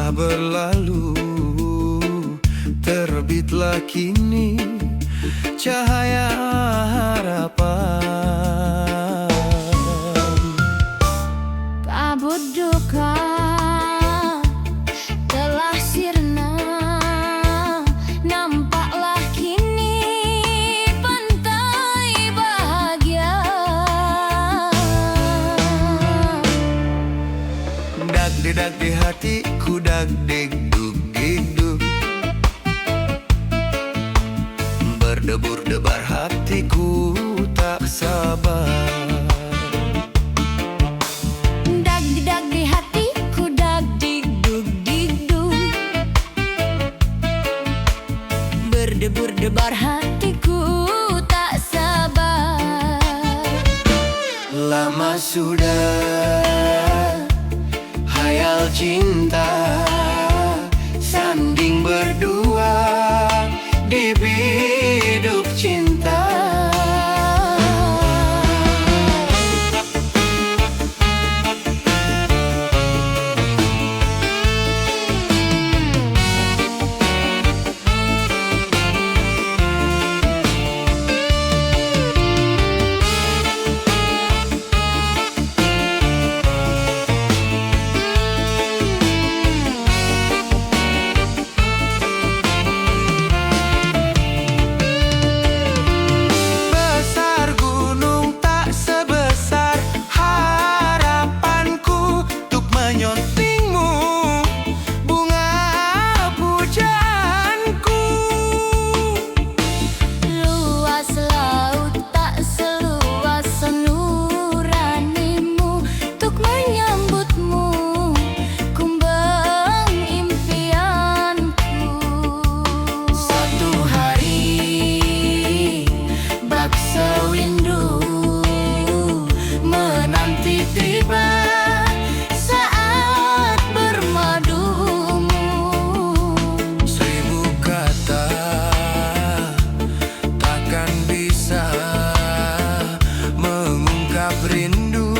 telah berlalu, terbitlah kini cahaya harapan. Kabut duka telah sirna, nampaklah kini pantai bahagia. Dak dedak di hatiku, dak deg dug dig dug, berdebur debar hatiku tak sabar. Dag di hatiku, dag dig dug, berdebur debar hatiku tak sabar. Lama sudah hayal cinta, sanding berdua di biduk cinta. Rindu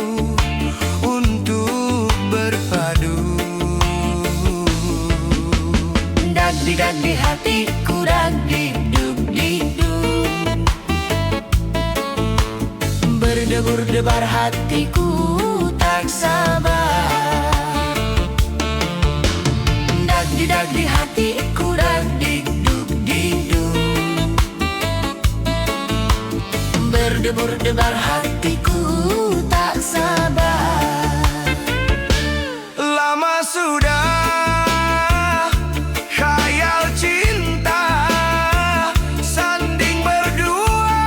untuk berpadu. Dag di hatiku, dag dig dug, berdebur debar hatiku tak sabar. Dag di hatiku, dag dig dug, berdebur debar hatiku tak sabar. Lama sudah khayal cinta, sanding berdua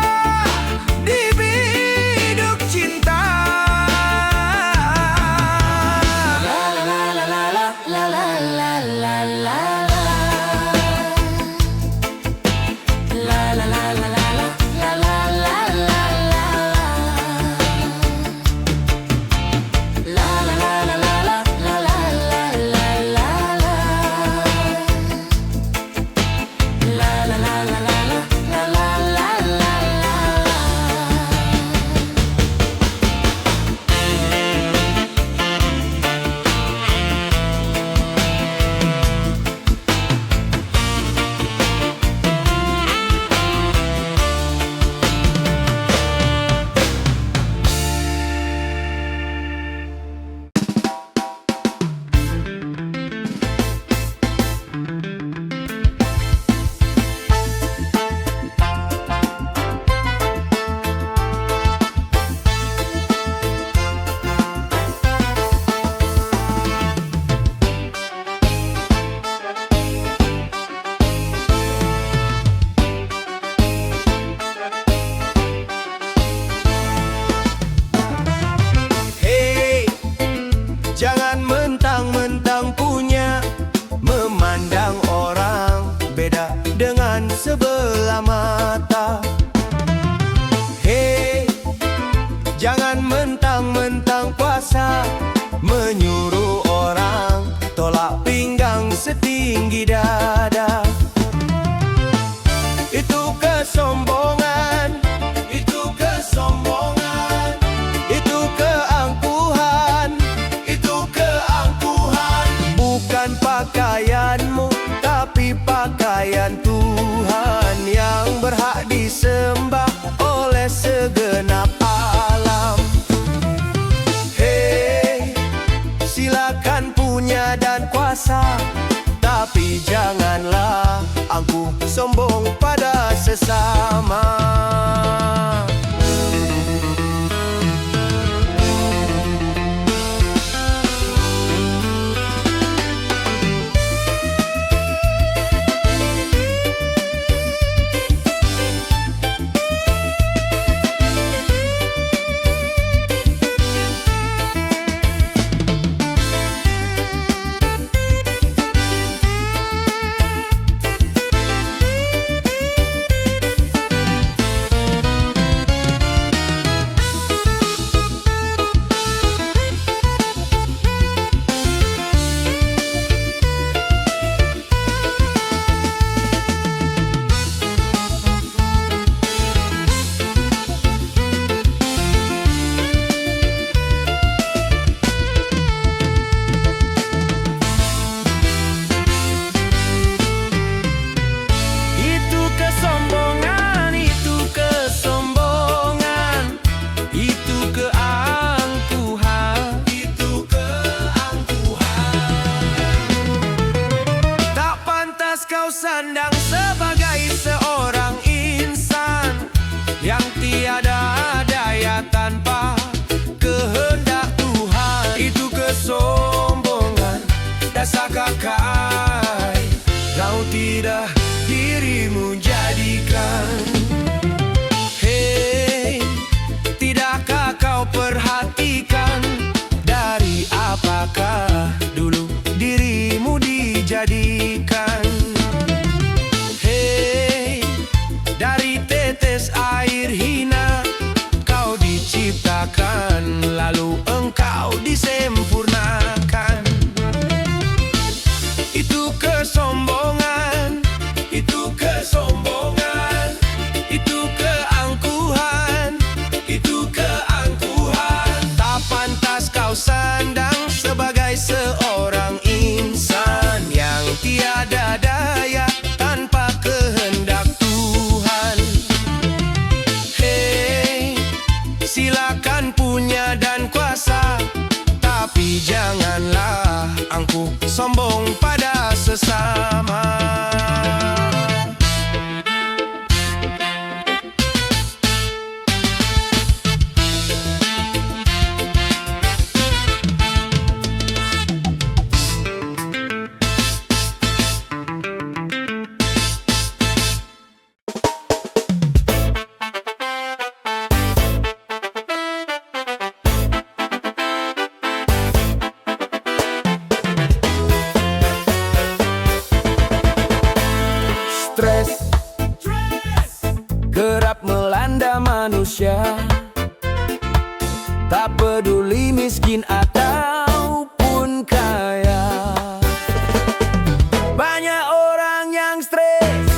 di biduk cinta. La la la la la la la la la la. La la la la la la la la la. Jangan mentang-mentang punya, memandang orang beda dengan sebelah mata. Hei, jangan mentang-mentang puasa, menyuruh orang tolak pinggang setinggi dada. Itu kesombongan, itu kesombongan, itu keangkuhan, itu keangkuhan. Bukan pakai pakaian Tuhan yang berhak disembah oleh segenap alam. Hei, silakan punya dan kuasa, tapi janganlah angkuh sombong pada sesama. Sandang sebagai seorang insan yang tiada daya tanpa kehendak Tuhan. Itu kesombongan, dasar kakai. Kau tidak dirimu jadikan. Hei, tidakkah kau perhatikan dari apakah dulu dirimu dijadikan? Air hina kau diciptakan, lalu engkau disempurnakan. Itu kesombongan, itu kesombongan, itu keangkuhan, itu keangkuhan. Tak pantas kau sandang sebagai seorang insan yang tiada daya tanpa kehendak Tuhan. Silakan punya dan kuasa, tapi janganlah angkuh sombong pada sesama. Kerap melanda manusia, tak peduli miskin ataupun kaya. Banyak orang yang stres,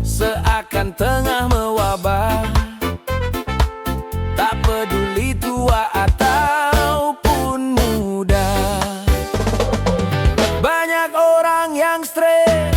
seakan tengah mewabah. Tak peduli tua ataupun muda, banyak orang yang stres.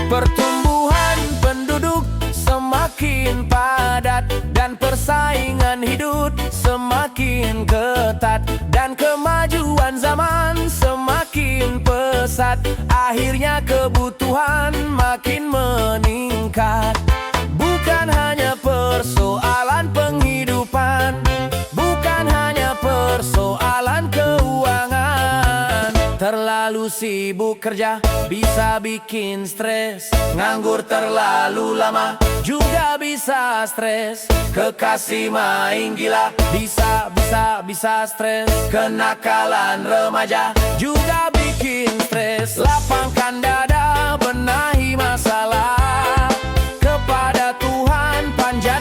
Pertumbuhan penduduk semakin padat dan persaingan hidup semakin ketat, dan kemajuan zaman semakin pesat. Akhirnya kebutuhan makin meningkat. Bukan hanya persoalan penghidupan, bukan hanya persoalan keuangan. Terlalu sibuk kerja bisa bikin stres. Nganggur terlalu lama juga bisa stres. Kekasih main gila bisa stres. Kenakalan remaja juga bikin stres. Lapangkan dada, benahi masalah. Kepada Tuhan panjang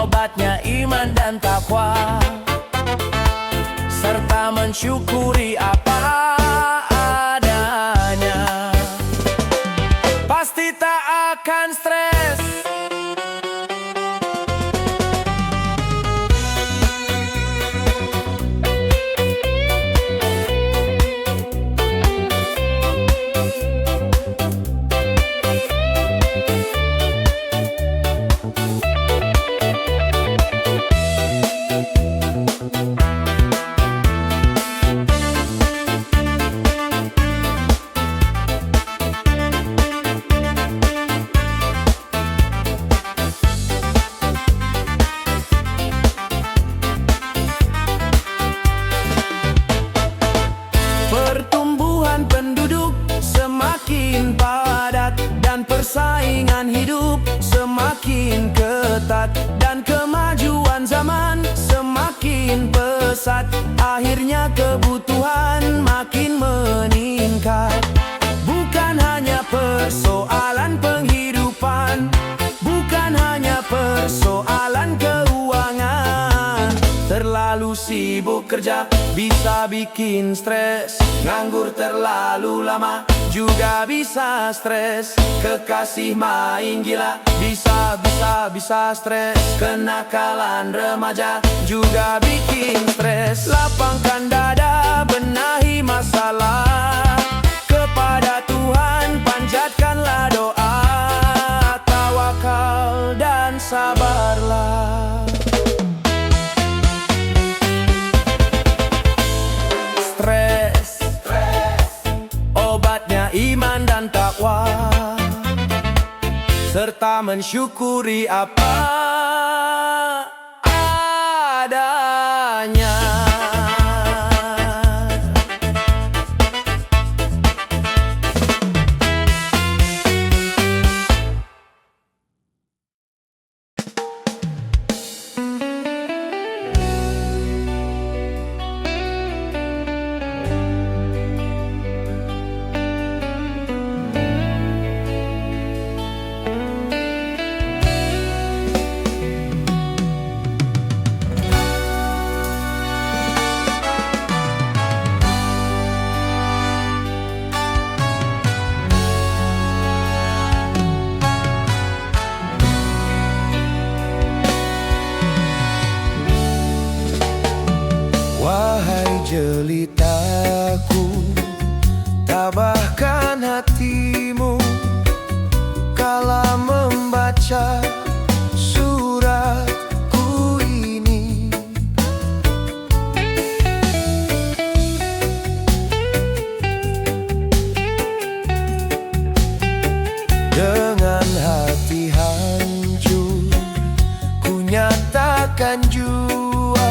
obatnya iman dan takwa, serta mensyukuri apa adanya. Pasti tak akan stres. Pertumbuhan penduduk semakin padat, dan persaingan hidup semakin ketat, dan kemajuan zaman semakin pesat. Akhirnya kebutuhan makin meningkat. Bukan hanya persoalan penghidupan, bukan hanya persoalan keuangan. Terlalu sibuk kerja bisa bikin stres. Nganggur terlalu lama juga bisa stres. Kekasih main gila bisa stres. Kenakalan remaja juga bikin stres. Lapangkan dada, benahi masalah. Kepada Tuhan panjatkanlah doa. Tawakal dan sabarlah. Obatnya iman dan takwa, serta mensyukuri apa adanya. Wahai jelitaku, tabahkan hatimu kala membaca suratku ini. Dengan hati hancur ku nyatakan jua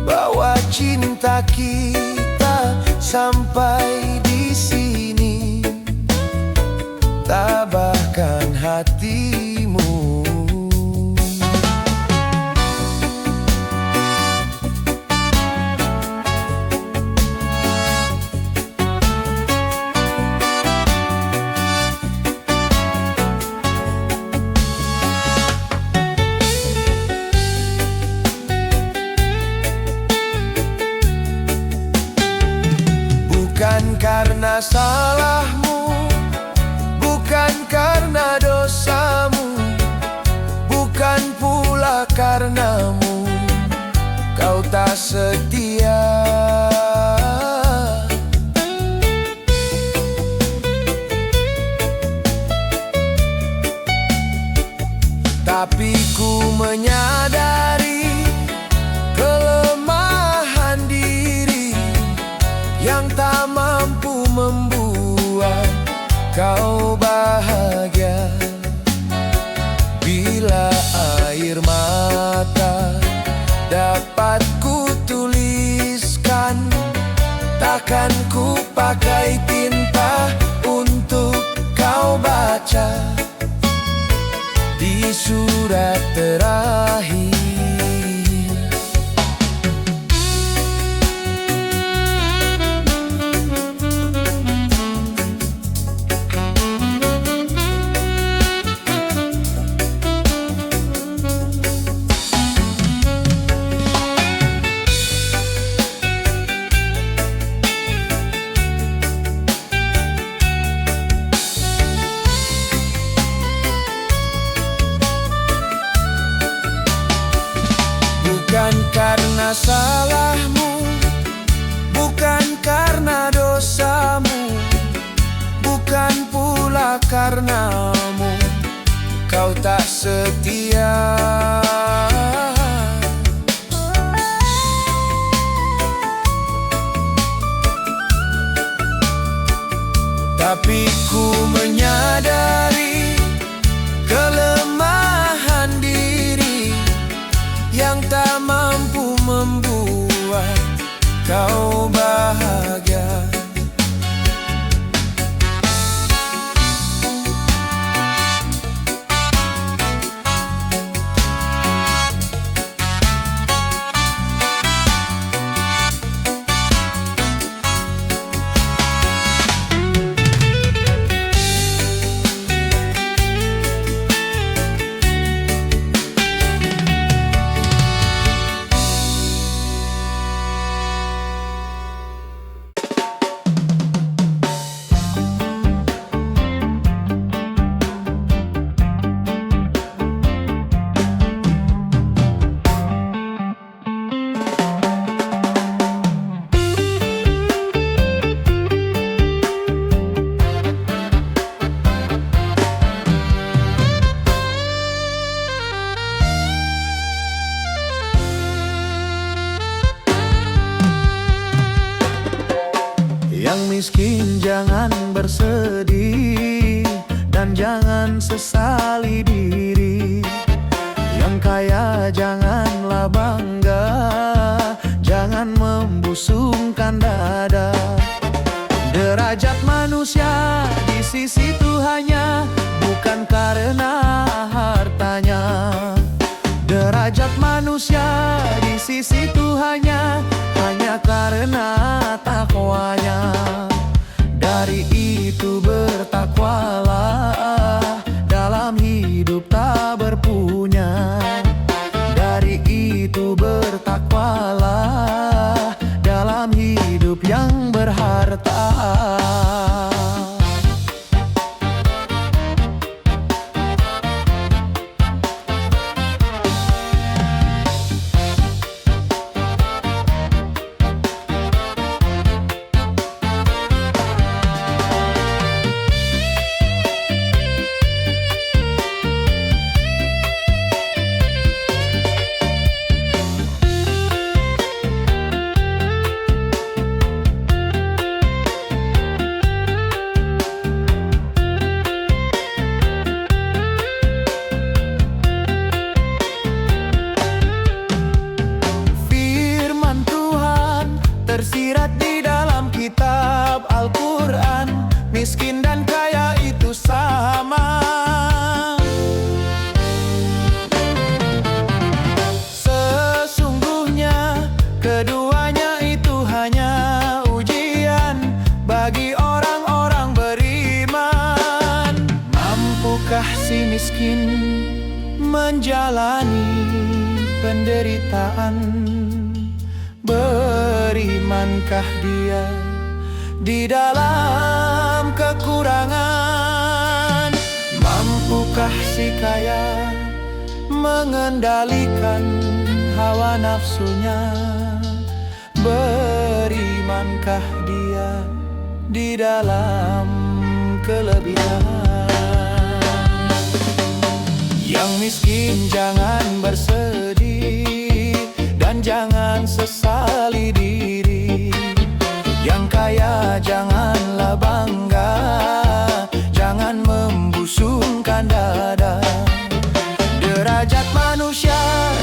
bahwa cinta kita sampai di sini. Tabahkan hatimu. Bukan karena salahmu, bukan karena dosamu, bukan pula karenamu kau tak setia. Tapi ku menyadari kelemahan diri yang tak mampu membuat kau bahagia. Bila air mata dapat ku tuliskan, takkan ku pakai tinta untuk kau baca di surat terakhir. salahmu, bukan karena dosamu, bukan pula karenamu kau tak setia. Tapi ku menyadari kelemahan diri yang tak mampu membuat kau bahagia. Yang miskin jangan bersedih dan jangan sesali diri. Yang kaya janganlah bangga, jangan membusungkan dada. Derajat manusia di sisi Tuhannya bukan karena hartanya. Derajat manusia di sisi Tuhannya hanya karena takwanya. Dari itu bertakwalah dalam hidup tak berpunya. Dari itu bertakwalah dalam hidup yang berharta. Tersirat di dalam kitab Al-Quran, miskin dan kaya itu sama. Sesungguhnya keduanya itu hanya ujian bagi orang-orang beriman. Mampukah si miskin menjalani penderitaan? Berimankah dia di dalam kekurangan? Mampukah si kaya mengendalikan hawa nafsunya? Berimankah dia di dalam kelebihan? Yang miskin jangan bersedih dan jangan sesali diri. Yang kaya janganlah bangga, jangan membusungkan dada. Derajat manusia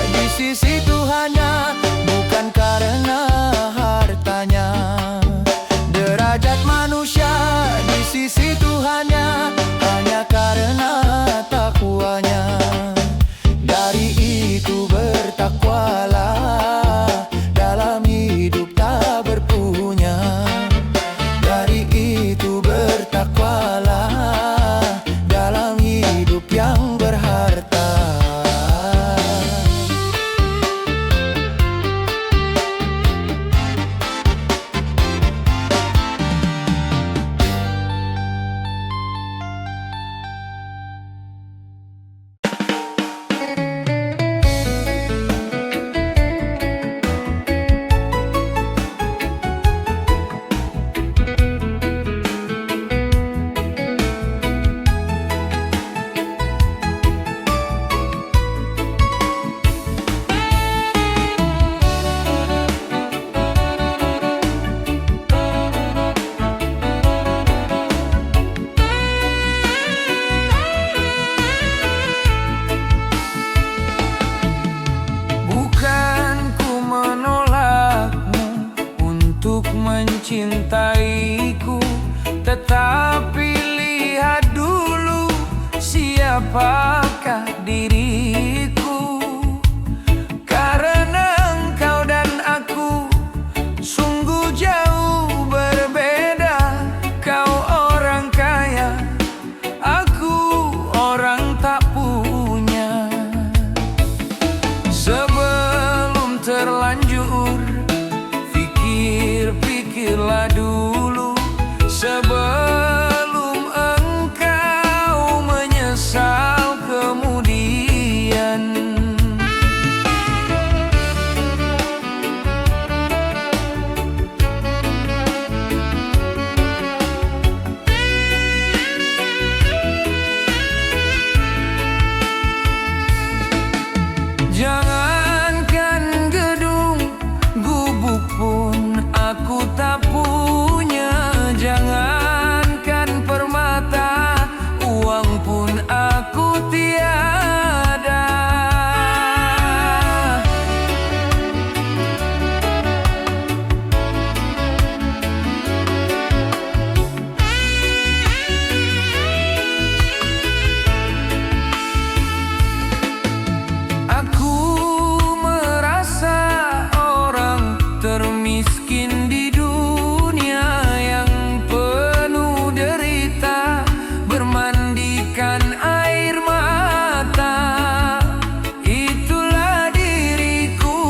di sisi Tuhannya bukan karena hartanya. Derajat manusia di sisi Tuhannya hanya karena takwanya. Dari itu bertakwalah dalam hidup tak berpunya. Dari itu bertakwalah dalam hidup yang berharta. mencintaiku. Tetapi lihat dulu, siapakah diriku. Karena engkau dan aku sungguh jauh berbeda. Kau orang kaya, aku orang tak punya. Sebelum terlanjur, pikirlah dulu. Sebelum engkau menyesal kemudian. Jangankan gedung, gubuk pun aku tak punya. Jangankan permata, uang pun aku tiada. Aku merasa orang termiskin di dunia, yang penuh derita, bermandikan air mata. Itulah diriku,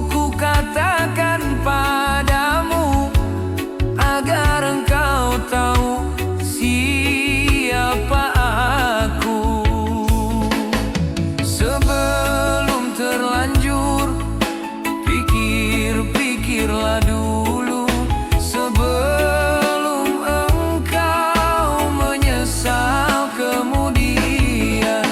ku katakan padamu, agar engkau tahu siapa aku. Sebelum terlanjur, pikirlah dulu. Sebelum engkau menyesal kemudian.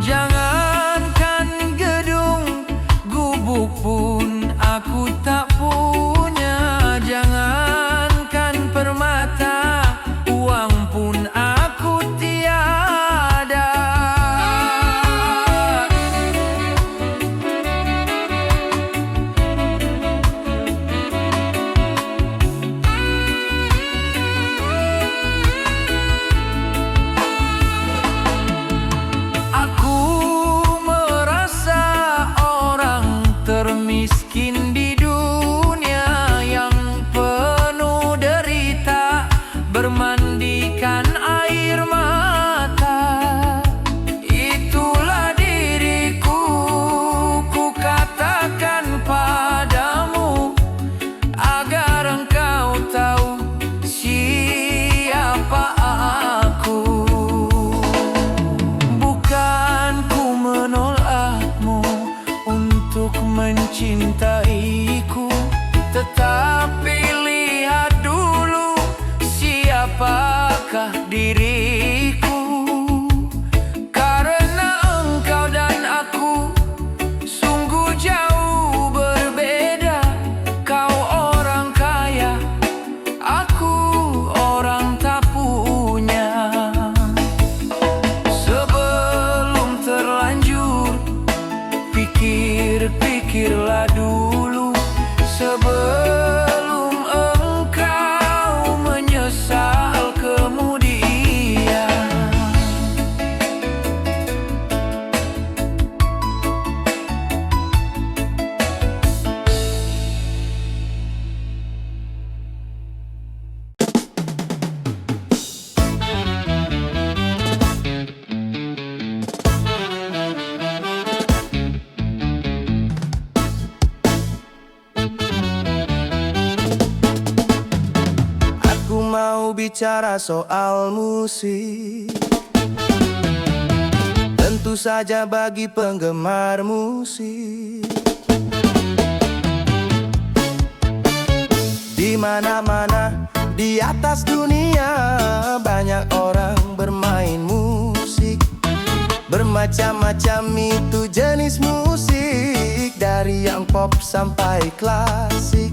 Jangankan gedung, gubuk pun aku tak punya. Jangankan permata, uang pun aku tiada. Aku merasa orang termiskin di dunia, yang penuh derita, bermandikan air mata. Itulah diriku, ku katakan padamu, agar engkau tahu siapa aku. Bukan ku menolakmu untuk mencintaiku, tetapi lihat dulu, siapakah diriku. Karena engkau dan aku sungguh jauh berbeda. Kau orang kaya, aku orang tak punya. Sebelum terlanjur, pikirlah dulu. Sebelum engkau menyesal kemudian. bicara soal musik, tentu saja bagi penggemar musik, Di mana-mana di atas dunia banyak orang bermain musik. Bermacam-macam itu jenis musik, dari yang pop sampai klasik.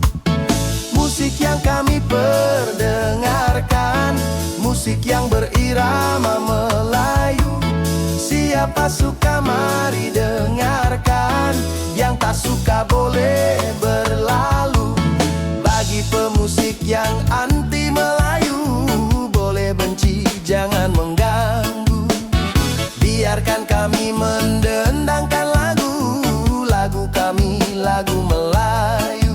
Musik yang kami perdengarkan, musik yang berirama Melayu. Siapa suka mari dengarkan, yang tak suka boleh berlalu. Bagi pemusik yang anti Melayu, boleh benci jangan mengganggu. Biarkan kami mendendangkan lagu kami, lagu Melayu.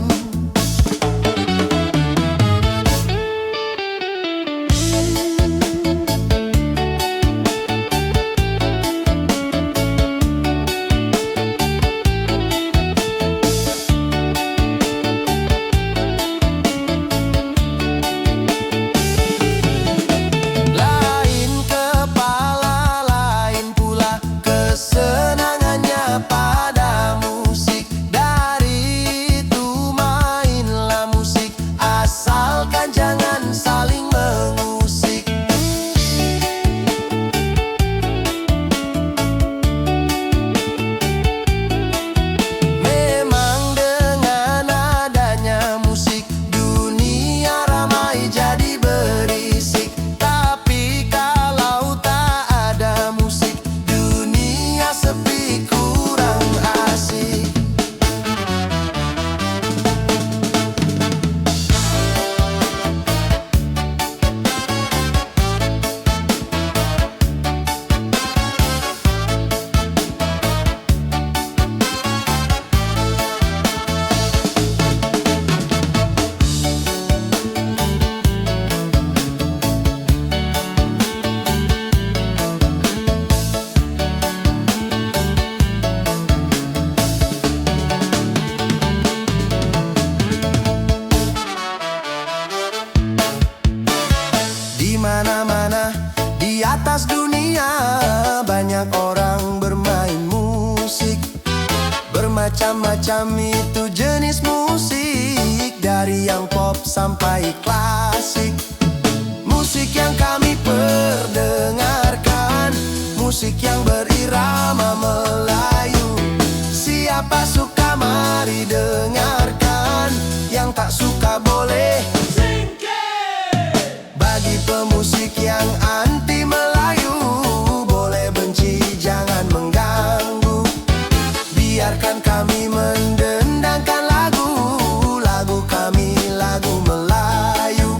Mana-mana di atas dunia banyak orang bermain musik. Bermacam-macam itu jenis musik, dari yang pop sampai klasik. Musik yang kami perdengarkan, musik yang berirama Melayu. Siapa suka mari dengarkan, yang tak suka boleh. Bagi pemusik yang anti Melayu, boleh benci jangan mengganggu. Biarkan kami mendendangkan lagu kami, lagu Melayu.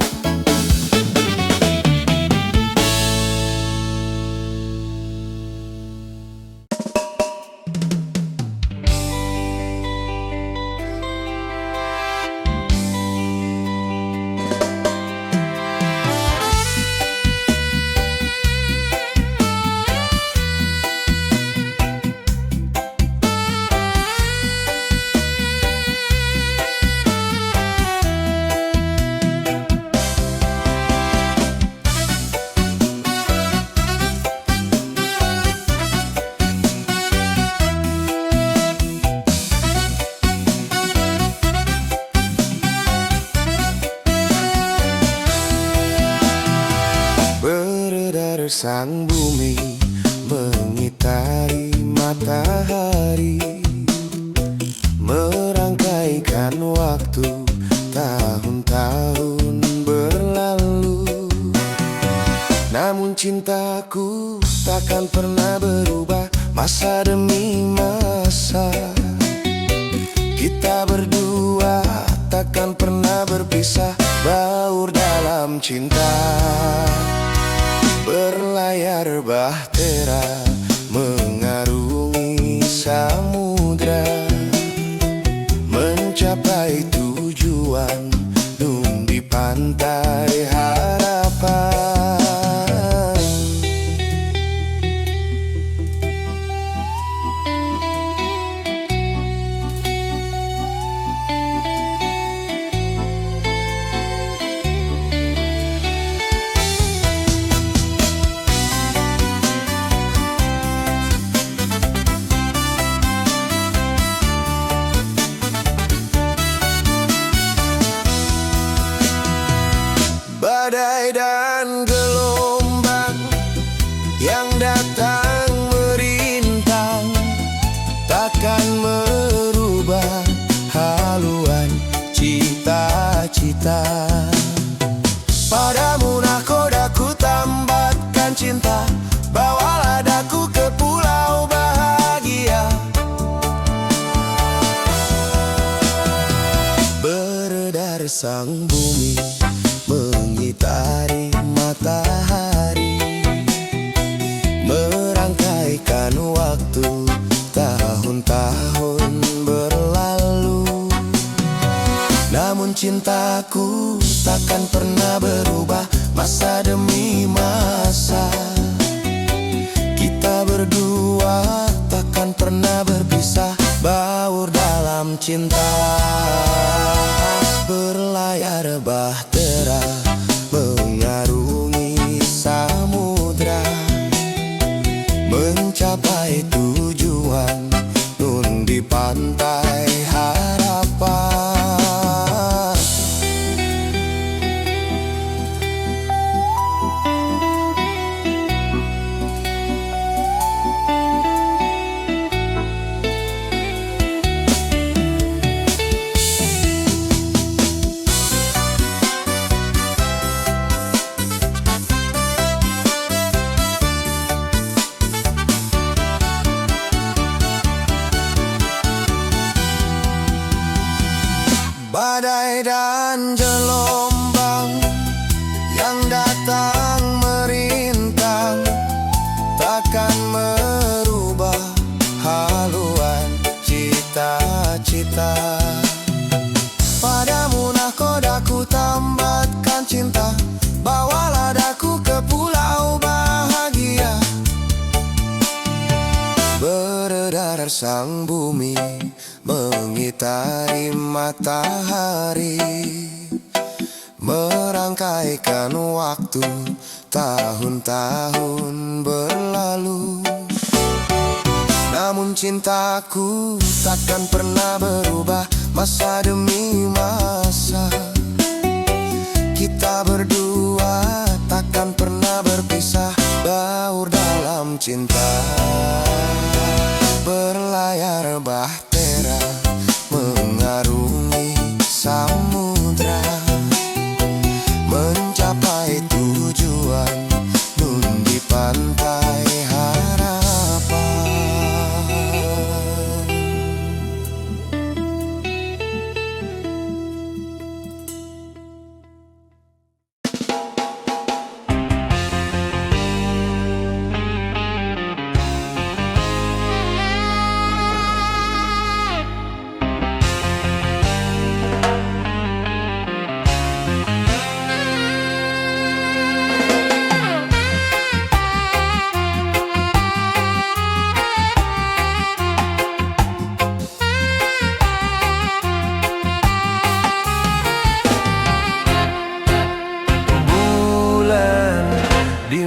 Beredar sang bumi mengitari matahari, merangkaikan waktu tahun-tahun berlalu. Namun cintaku takkan pernah berubah, masa demi masa. Kita berdua takkan pernah berpisah, baur dalam cinta. Berlayar bahtera mengarungi samudra, mencapai tujuan nun di pantai harapan. takkan merubah haluan cita-cita. Padamu nahkodaku tambatkan cinta, bawalah daku ke pulau bahagia. Beredar sang bumi mengitari matahari, merangkaikan waktu tahun-tahun berlalu. Namun cintaku takkan pernah berubah masa demi masa. Kita berdua takkan pernah berpisah, baur dalam cinta. Berlayar bahtera mengarungi samudra, mencapai tujuan nun di pantai harapan. Badai dan gelombang yang datang merintang takkan merubah haluan cita-cita. Padamu nahkodaku tambatkan cinta, bawalah daku ke pulau bahagia. Beredar sang bumi mengitari matahari, merangkaikan waktu tahun-tahun berlalu. Namun cintaku takkan pernah berubah masa demi masa. Kita berdua takkan pernah berpisah, baur dalam cinta. Berlayar bahtera mengarungi samudra, mencapai tujuan nun di pantai harapan.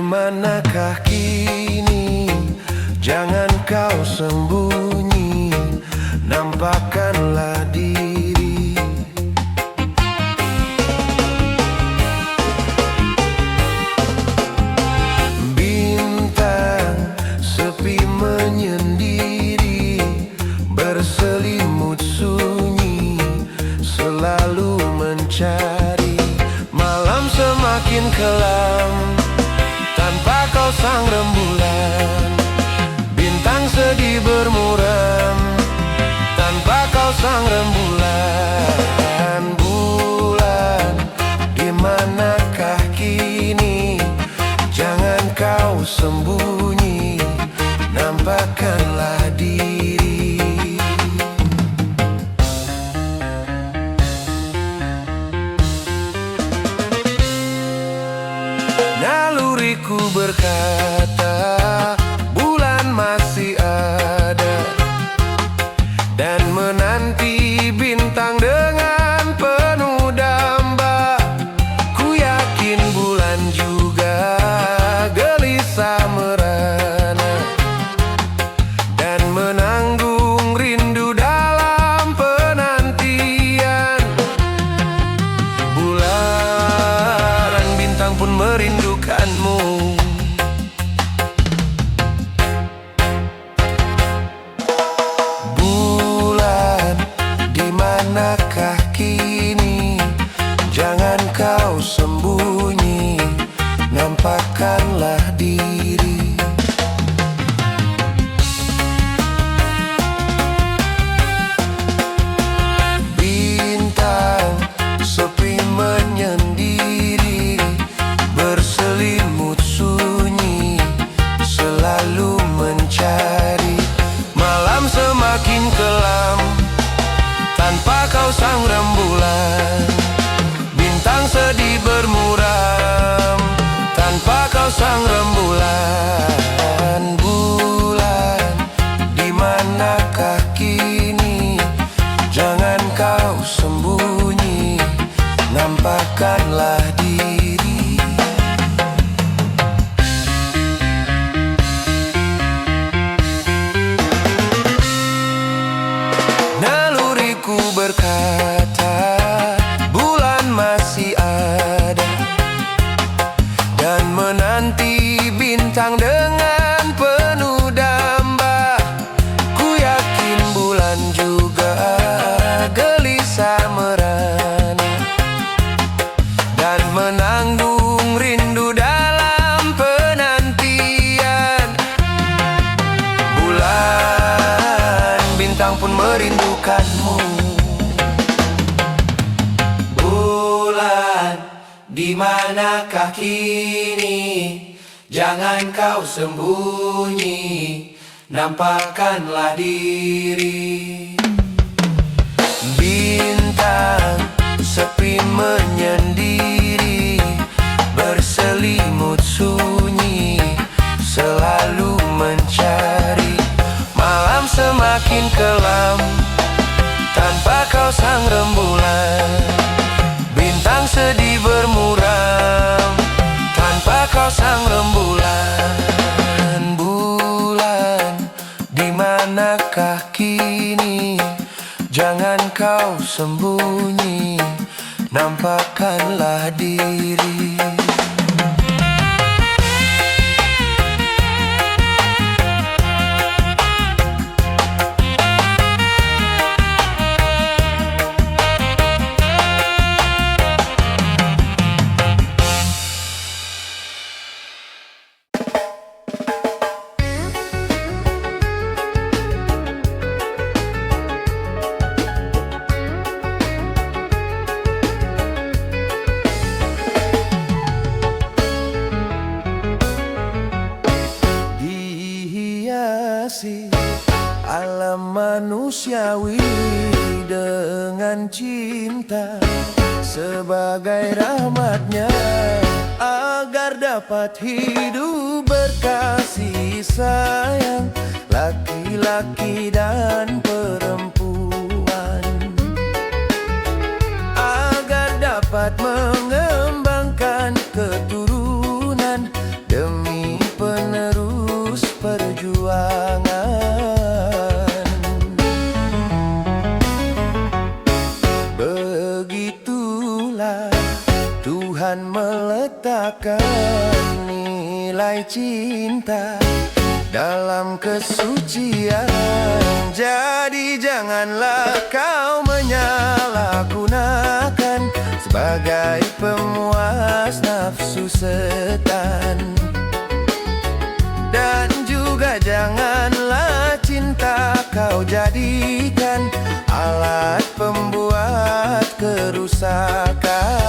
Manakah kini? Jangan kau sembunyi, nampakkanlah diri. Bintang sepi menyendiri, berselimut sunyi, selalu mencari. Malam semakin kelam tanpa kau sang rembulan, bintang sedih bermuram tanpa kau sang rembulan. Bulan, di manakah kini? Jangan kau sembunyi, nampakkanlah diri. Naluriku berkata bulan masih ada, dan menanti bintang dengan penuh damba. Ku yakin bulan juga gelisah merana dan menanti sang rembulan, bulan, di manakah kini? Jangan kau sembunyi, nampakkanlah diri. Naluriku berkata, bulan masih ada dan menanti bintang dengan penuh damba. Ku yakin bulan juga gelisah merana dan menanggung rindu dalam penantian. Bulan, bintang pun merindukanmu. Bulan, di manakah kini? Jangan kau sembunyi, nampakkanlah diri. Bintang sepi menyendiri, berselimut sunyi, selalu mencari. Malam semakin kelam, tanpa kau sang rembulan. Bintang sedih bermuram, tanpa kau sang rembulan. Bulan, di manakah kini? Jangan kau sembunyi, nampakkanlah diri. Alam manusiawi dengan cinta sebagai rahmatnya, agar dapat hidup berkasih sayang, laki-laki dan perempuan, agar dapat mengembangkan keturunan demi penerus perjuangan. Begitulah Tuhan meletakkan nilai cinta dalam kesucian. Jadi janganlah kau menyalahgunakan sebagai pemuas nafsu setan. Dan juga janganlah cinta kau jadikan alat pembuat kerusakan.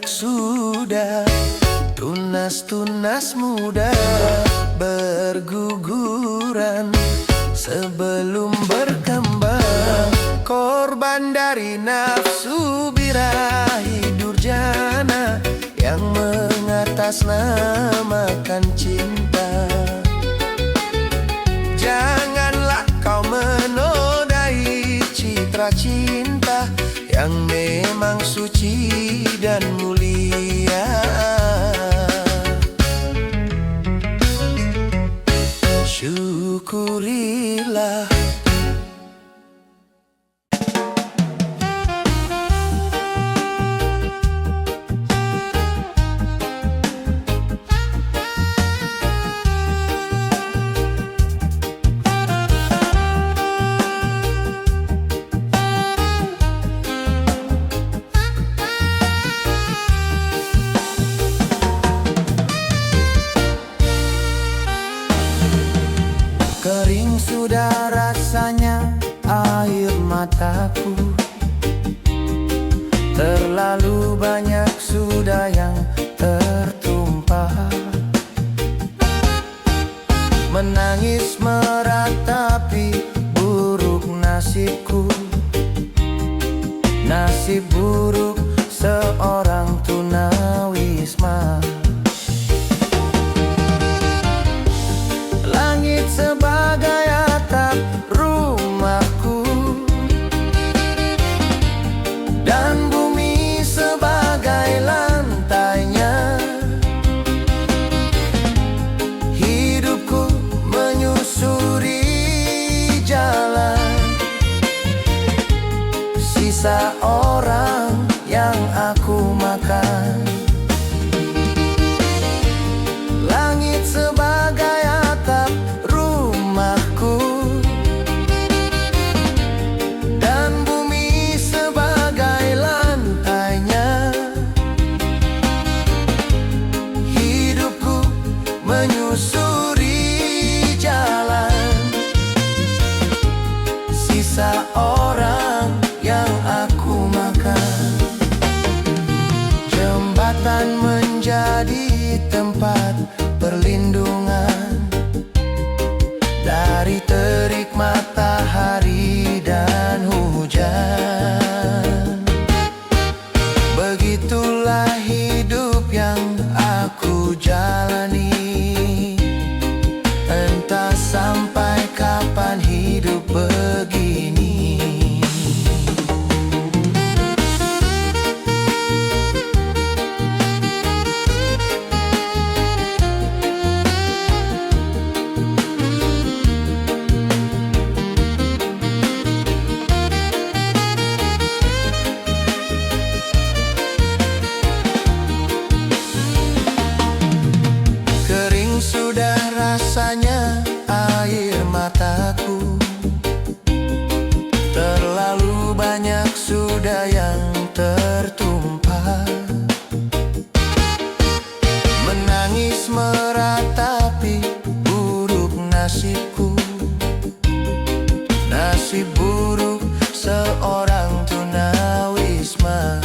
Sudah tunas-tunas muda berguguran sebelum berkembang, korban dari nafsu birahi durjana yang mengatasnamakan cinta. Janganlah kau menodai citra nasib buruk seorang tunawisma. Langit sebagai atap rumahku, dan bumi sebagai lantainya. Hidupku menyusuri jalan sisa orang yang aku makan. Langit sebagai atap rumahku, dan bumi sebagai lantainya. Hidupku menyusuri jalan sisa orang yang aku makan. Jembatan menjadi tempat perlindungan dari terik matahari dan hujan. Begitulah hidup yang aku jalani, entah sampai kapan hidup begini. Kering sudah rasanya air mataku, terlalu banyak sudah yang tertumpah. Menangis meratapi buruk nasibku, nasib buruk seorang tunawisma.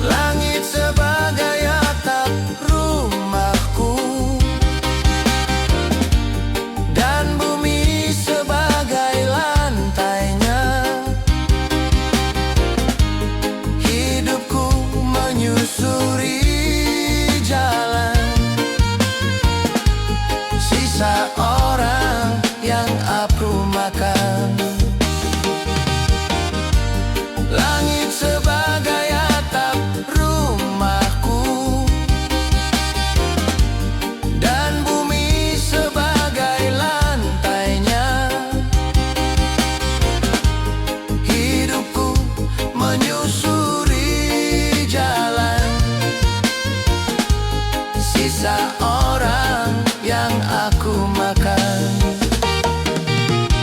Langit sebagai atap rumahku, dan bumi sebagai lantainya. Hidupku menyusuri jalan sisa orang yang aku makan. Langit sebagai atap rumahku, dan bumi sebagai lantainya. Hidupku menyusuri jalan sisa orang yang aku makan.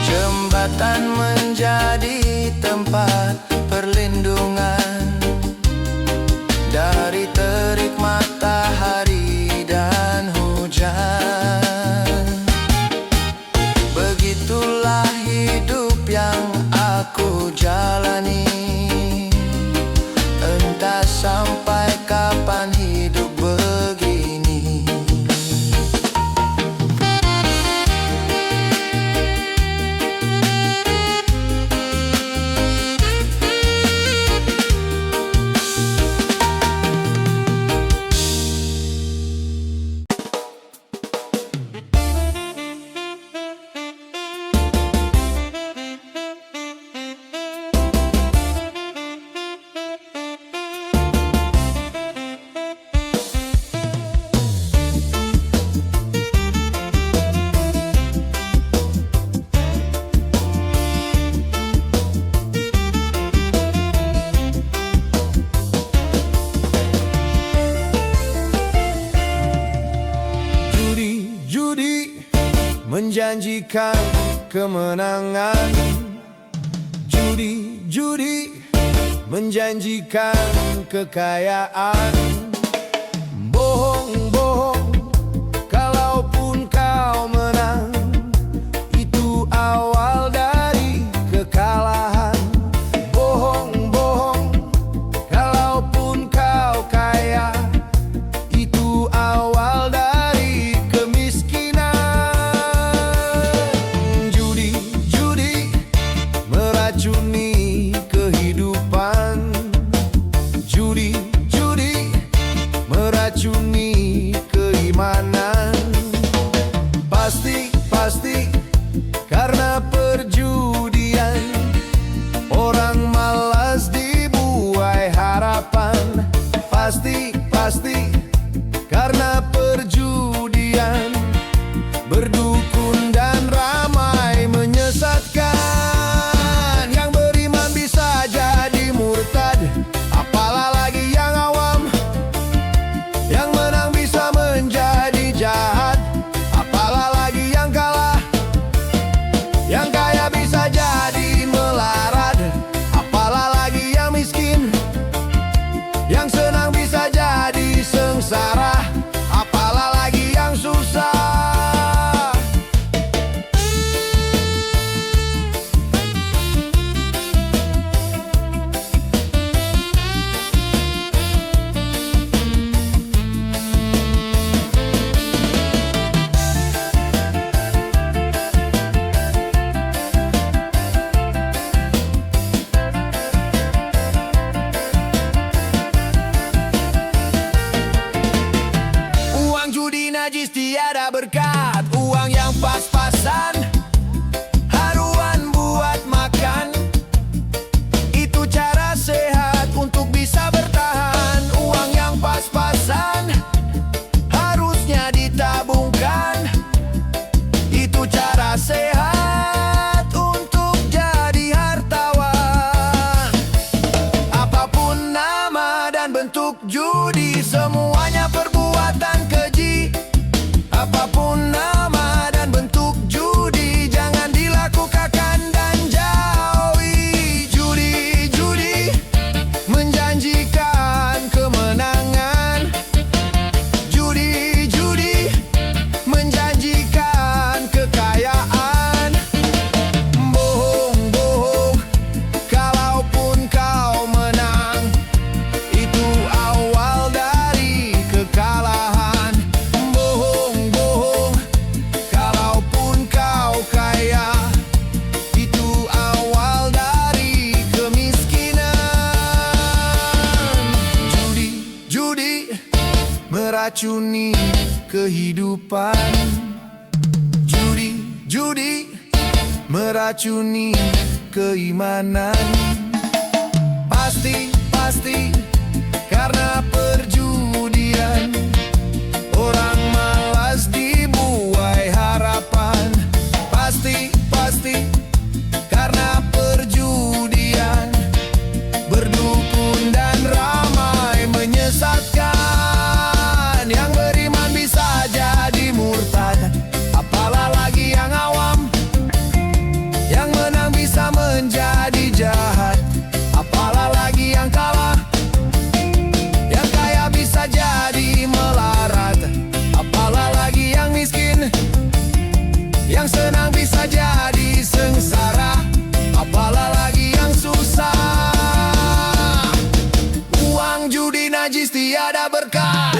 Jembatan menjadi tempat perlindungan dari terik matahari dan hujan. Begitulah hidup yang aku jalani, entah sampai kapan hidup begini. Judi menjanjikan kemenangan. Judi menjanjikan kekayaan. Bohong, kalaupun kau menang, itu awal dari kekalahan. Bohong, kalaupun kau kaya, itu awal dari kemiskinan. Judi judi. Semuanya perbuatan keji. Apapun nama dan bentuk judi, jangan dilakukan dan jauhi. Judi, judi menjanjikan kemenangan. Judi, judi menjanjikan kekayaan. Bohong, bohong, kalaupun kau menang, itu awal dari kekalahan. Bohong, bohong, kalaupun kau kaya, itu awal dari kemiskinan. Judi, judi meracuni kehidupan. Judi, judi meracuni keimanan. Pasti, pasti karena perjudian, orang malas dibuai harapan. Pasti, pasti karena perjudian, berdukun dan ramai menyesatkan. Yang beriman bisa jadi murtad, apalah lagi yang awam. Yang menang bisa menjadi jahat, apalah lagi yang kalah. Yang kaya bisa jadi melarat, apalah lagi yang miskin. Yang senang bisa jadi sengsara, apalah lagi yang susah. Uang judi najis tiada berkah.